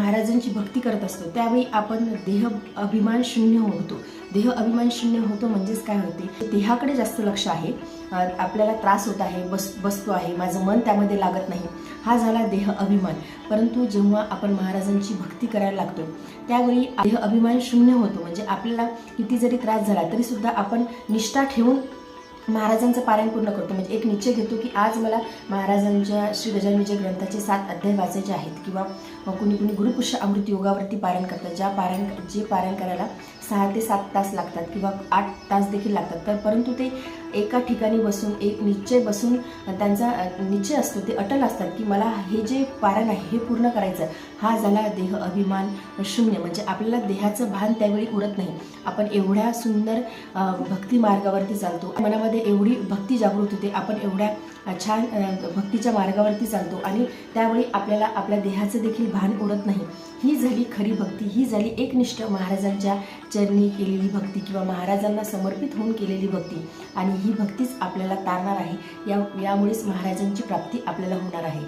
महाराजांची भक्ती करत असतो त्यावेळी आपण देह अभिमान शून्य होतो. देह अभिमान शून्य होतो म्हणजेच काय होते, देहाकडे जास्त लक्ष आहे, आपल्याला त्रास होत आहे, बसतो आहे, माझं मन त्यामध्ये लागत नाही, हा झाला देह अभिमान. परंतु जेव्हा आपण महाराजांची भक्ती करायला लागतो त्यावेळी देह अभिमान शून्य होतो. म्हणजे आपल्याला किती जरी त्रास झाला तरी सुद्धा आपण निष्ठा ठेवून महाराजांचं पारायण पूर्ण करतो. म्हणजे एक निश्चय घेतो की आज मला महाराजांच्या श्री गजानन विजय ग्रंथाचे 7 अध्याय वाचायचे आहेत. किंवा कुणी गुरुपुष्य अमृत योगावरती पारायण करतात, जे पारायण करायला 6 ते 7 तास लागतात किंवा 8 तास देखील लागतात. तर परंतु ते एका ठिकाणी बसून एक निश्चय बसून त्यांचा निश्चय असतो, ते अटल असतात की मला हे जे पारायण आहे हे पूर्ण करायचं. हा झाला देह अभिमान शून्य. म्हणजे आपल्याला देहाचं भान त्यावेळी उरत नाही. आपण एवढ्या सुंदर भक्ती मार्गावरती चालतो, मनामध्ये एवढी भक्ती जागृत होते, आपण एवढ्या छान भक्तीच्या मार्गावरती चालतो आणि त्यावेळी आपल्याला आपल्या देहाचं देखील भान उरत नाही. ही झाली खरी भक्ती, ही झाली एकनिष्ठ महाराजांच्या चरणी केलेली भक्ती किंवा महाराजांना समर्पित होऊन केलेली भक्ती. आणि ही भक्तीच आपल्याला तारणार आहे. यामुळेच महाराजांची प्राप्ती आपल्याला होणार आहे.